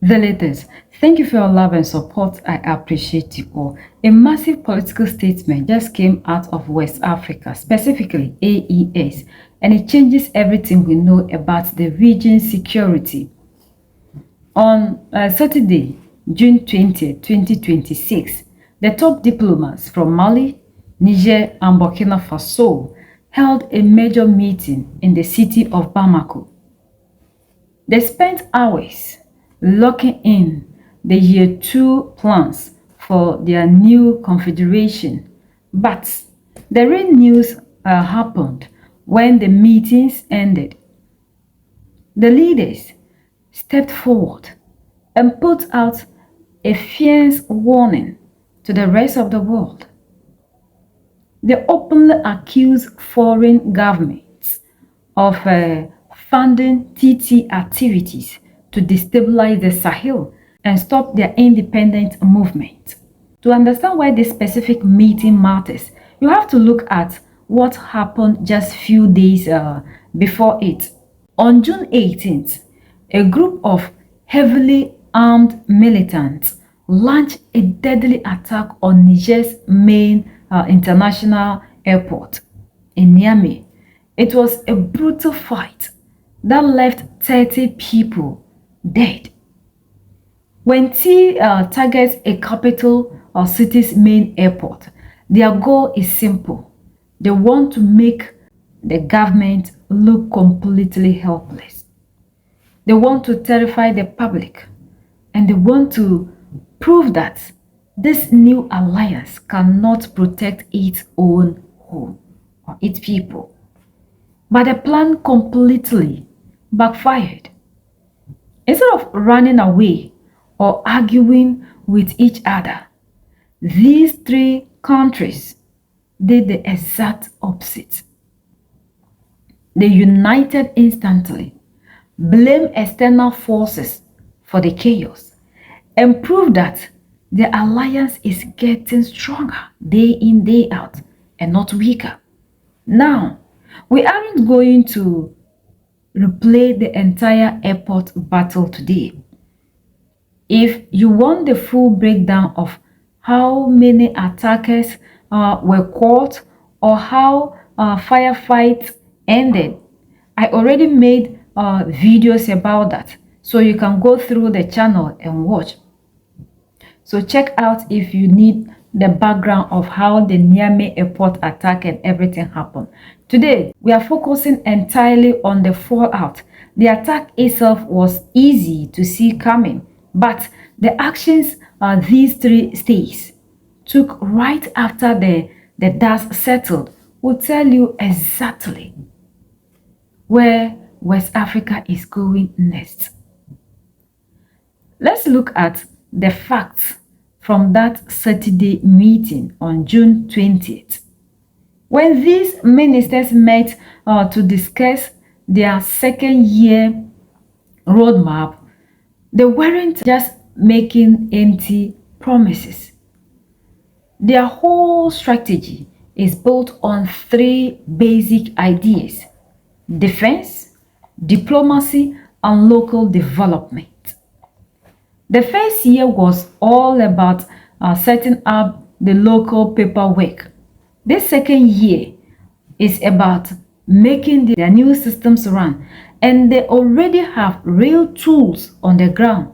The latest. Thank you for your love and support. I appreciate you all. A massive political statement just came out of West Africa, specifically AES, and it changes everything we know about the region's security. On Saturday, June 20th, 2026, the top diplomats from Mali, Niger, and Burkina Faso held a major meeting in the city of Bamako. They spent hours locking in the year 2 plans for their new confederation. But the real news happened when the meetings ended. The leaders stepped forward and put out a fierce warning to the rest of the world. They openly accused foreign governments of funding TT activities to destabilize the Sahel and stop their independent movement. To understand why this specific meeting matters, you have to look at what happened just few days before it. On June 18th, a group of heavily armed militants launched a deadly attack on Niger's main international airport in Niamey. It was a brutal fight that left 30 people dead. When targets a capital or city's main airport, their goal is simple. They want to make the government look completely helpless. They want to terrify the public, and they want to prove that this new alliance cannot protect its own home or its people. But the plan completely backfired. Instead of running away or arguing with each other, these three countries did the exact opposite. They united instantly, blamed external forces for the chaos, and proved that the alliance is getting stronger day in, day out, and not weaker. Now, we aren't going to replay the entire airport battle today. If you want the full breakdown of how many attackers were caught or how firefights ended, I already made videos about that, so you can go through the channel and watch. So check out if you need the background of how the Niamey airport attack and everything happened. Today, we are focusing entirely on the fallout. The attack itself was easy to see coming, but the actions these three states took right after the dust settled will tell you exactly where West Africa is going next. Let's look at the facts from that Saturday meeting on June 20th. When these ministers met to discuss their second-year roadmap, they weren't just making empty promises. Their whole strategy is built on three basic ideas: defense, diplomacy, and local development. The first year was all about setting up the local paperwork. This second year is about making their new systems run, and they already have real tools on the ground.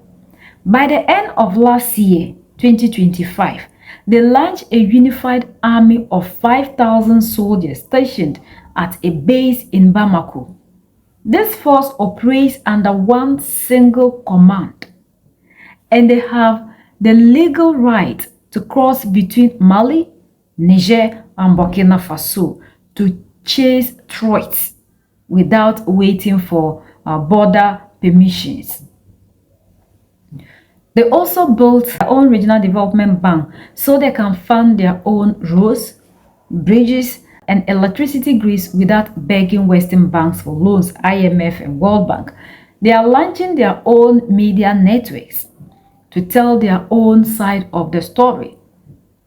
By the end of last year, 2025, they launched a unified army of 5,000 soldiers stationed at a base in Bamako. This force operates under one single command, and they have the legal right to cross between Mali, Niger, and Burkina Faso to chase threats without waiting for border permissions. They also built their own regional development bank so they can fund their own roads, bridges, and electricity grids without begging Western banks for loans, IMF and World Bank. They are launching their own media networks to tell their own side of the story.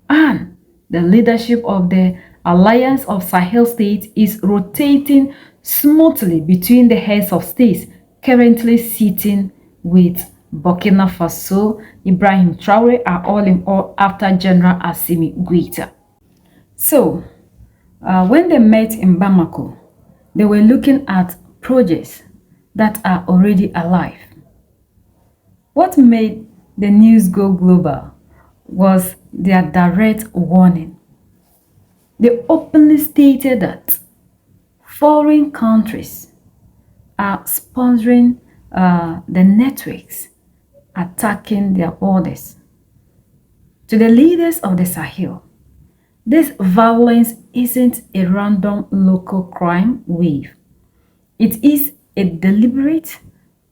And the leadership of the Alliance of Sahel States is rotating smoothly between the heads of states currently sitting with Burkina Faso, Ibrahim Traore are all in all after General Assimi Goïta. So, when they met in Bamako, they were looking at projects that are already alive. What made the news go global was their direct warning. They openly stated that foreign countries are sponsoring the networks attacking their borders. To the leaders of the Sahel, this violence isn't a random local crime wave. It is a deliberate,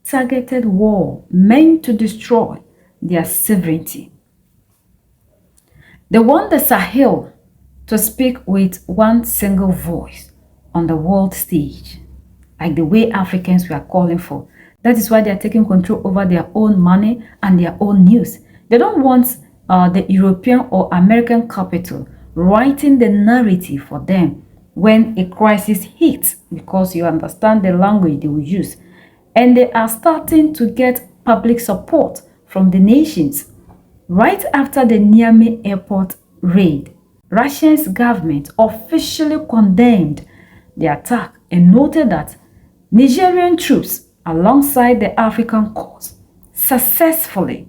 targeted war meant to destroy their sovereignty. They want the Sahel to speak with one single voice on the world stage, like the way Africans were calling for. That is why they are taking control over their own money and their own news. They don't want the European or American capital writing the narrative for them when a crisis hits, because you understand the language they will use. And they are starting to get public support from the nations. Right after the Niamey airport raid, Russia's government officially condemned the attack and noted that Nigerian troops, alongside the African corps, successfully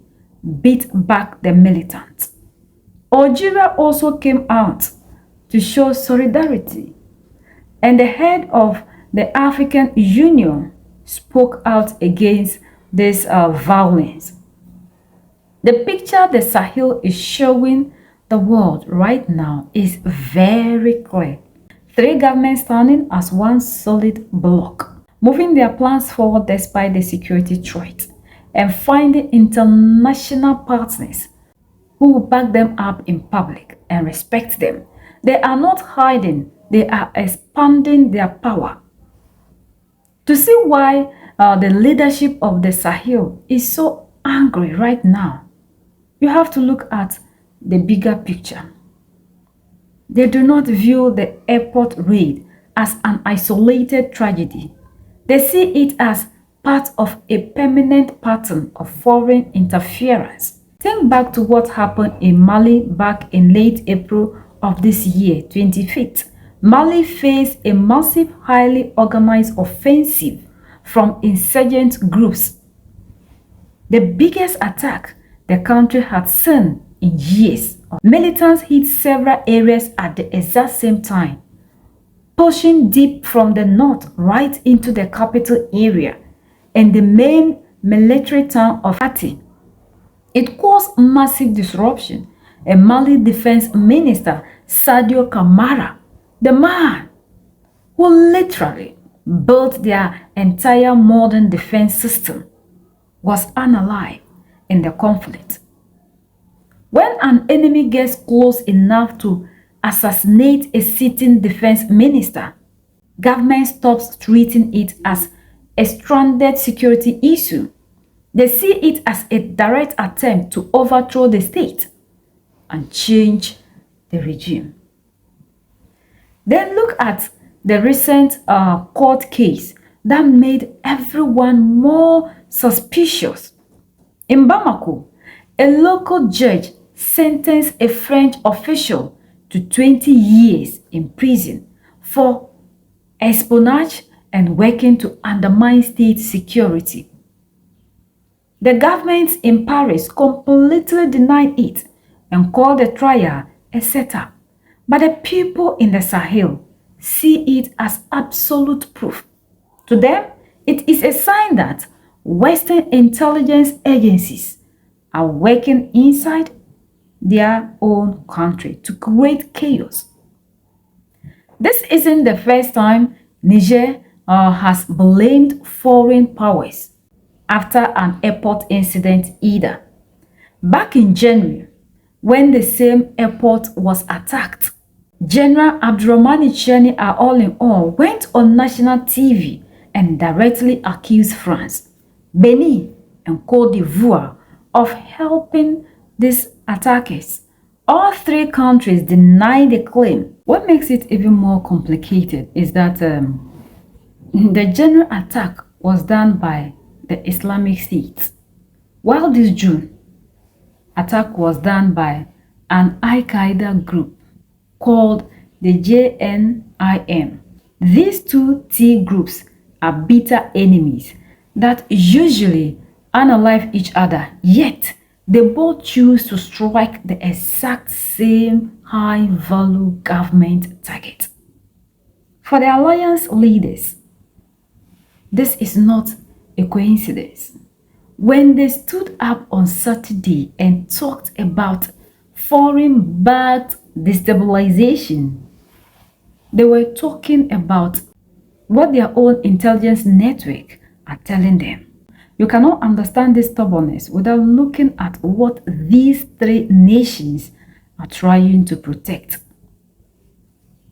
beat back the militants. Algeria also came out to show solidarity, and the head of the African Union spoke out against this violence. The picture the Sahel is showing the world right now is very clear. Three governments standing as one solid bloc, moving their plans forward despite the security threat, and finding international partners who will back them up in public and respect them. They are not hiding, they are expanding their power. To see why the leadership of the Sahel is so angry right now, you have to look at the bigger picture. They do not view the airport raid as an isolated tragedy. They see it as part of a permanent pattern of foreign interference. Think back to what happened in Mali back in late April of this year, 25th. Mali faced a massive, highly organized offensive from insurgent groups. The biggest attack the country had seen in years. Militants hit several areas at the exact same time, pushing deep from the north right into the capital area and the main military town of Hati. It caused massive disruption, and Mali Defense Minister Sadio Kamara, the man who literally built their entire modern defense system, was unalive in the conflict. When an enemy gets close enough to assassinate a sitting defense minister, government stops treating it as a stranded security issue. They see it as a direct attempt to overthrow the state and change the regime. Then look at the recent court case that made everyone more suspicious. In Bamako, a local judge sentenced a French official to 20 years in prison for espionage and working to undermine state security. The government in Paris completely denied it and called the trial a setup. But the people in the Sahel see it as absolute proof. To them, it is a sign that Western intelligence agencies are working inside their own country to create chaos. This isn't the first time Niger has blamed foreign powers after an airport incident either. Back in January, when the same airport was attacked, General Abdurrahmani Chani all in all went on national TV and directly accused France, Benin, and Cote d'Ivoire of helping these attackers. All three countries deny the claim. What makes it even more complicated is that the general attack was done by the Islamic State. While this June attack was done by an Al-Qaeda group called the JNIM. These two T groups are bitter enemies that usually unalive each other, yet they both choose to strike the exact same high-value government target. For the alliance leaders, this is not a coincidence. When they stood up on Saturday and talked about foreign-backed destabilization, they were talking about what their own intelligence network are telling them. You cannot understand this stubbornness without looking at what these three nations are trying to protect.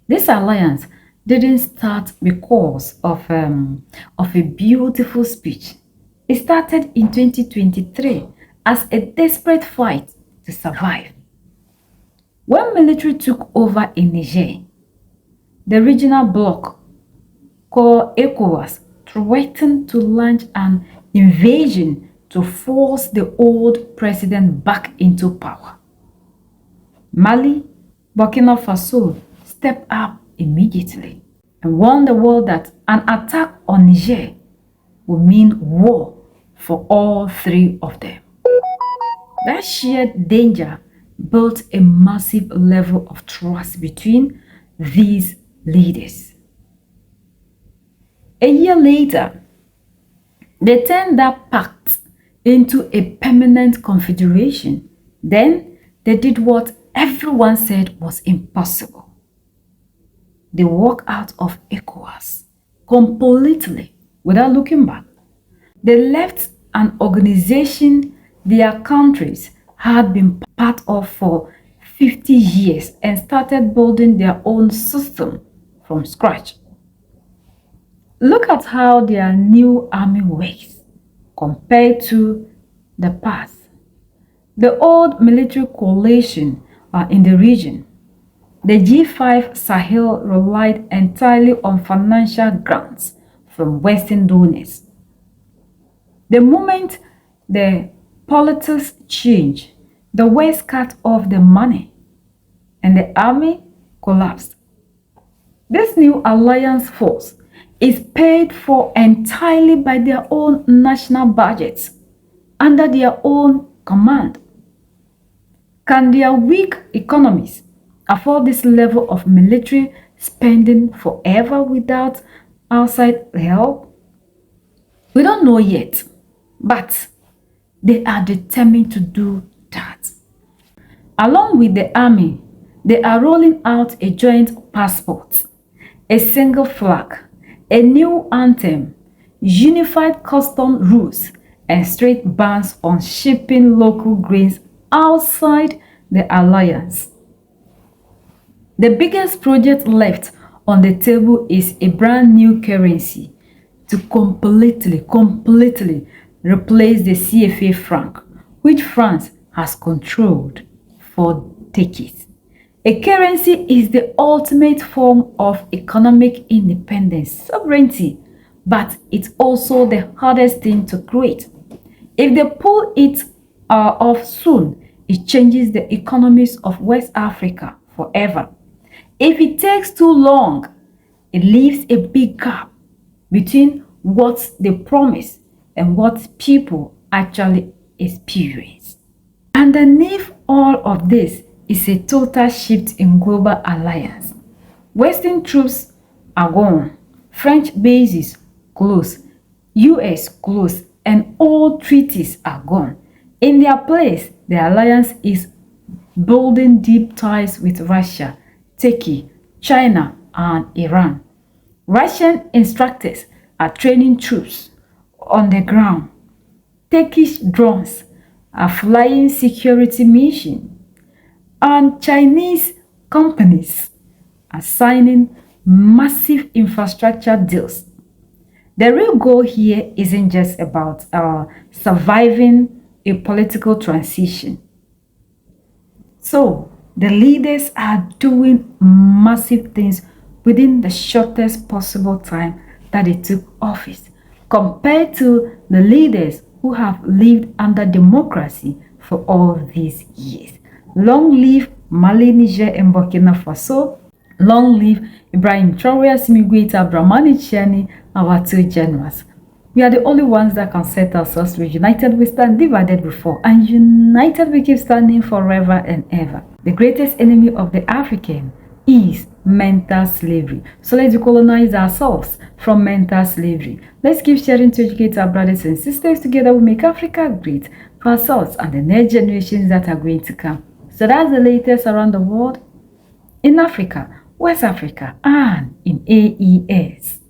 This alliance didn't start because of a beautiful speech. It started in 2023 as a desperate fight to survive. When military took over in Niger, the regional bloc called ECOWAS threatened to launch an invasion to force the old president back into power. Mali, Burkina Faso stepped up immediately and warned the world that an attack on Niger would mean war for all three of them. That shared danger built a massive level of trust between these leaders. A year later, they turned that pact into a permanent confederation. Then they did what everyone said was impossible. They walked out of ECOWAS completely without looking back. They left an organization their countries had been part of for 50 years and started building their own system from scratch. Look at how their new army works compared to the past. The old military coalition in the region, the G5 Sahel, relied entirely on financial grants from Western donors. The moment the politics changed, the West cut off the money and the army collapsed. This new alliance force is paid for entirely by their own national budgets under their own command. Can their weak economies afford this level of military spending forever without outside help? We don't know yet, but they are determined to do that. Along with the army, they are rolling out a joint passport, a single flag, a new anthem, unified custom rules, and strict bans on shipping local grains outside the alliance. The biggest project left on the table is a brand new currency to completely replace the CFA franc, which France has controlled for decades. A currency is the ultimate form of economic independence, sovereignty, but it's also the hardest thing to create. If they pull it off soon, it changes the economies of West Africa forever. If it takes too long, it leaves a big gap between what they promise and what people actually experience. Underneath all of this is a total shift in global alliance. Western troops are gone, French bases closed, US closed, and all treaties are gone. In their place, the alliance is building deep ties with Russia, Turkey, China, and Iran. Russian instructors are training troops on the ground. Turkish drones are flying security missions. And Chinese companies are signing massive infrastructure deals. The real goal here isn't just about surviving a political transition. So, the leaders are doing massive things within the shortest possible time that they took office, compared to the leaders who have lived under democracy for all these years. Long live Mali, Niger, and Burkina Faso. Long live Ibrahim Traoré, Assimi Goïta, Dramani Chiani, our two generals. We are the only ones that can set ourselves free. United we stand, divided we fall, and united we keep standing forever and ever. The greatest enemy of the African is mental slavery. So let's decolonize ourselves from mental slavery. Let's keep sharing to educate our brothers and sisters. Together we make Africa great for ourselves and the next generations that are going to come. So that's the latest around the world, in Africa, West Africa, and in AES.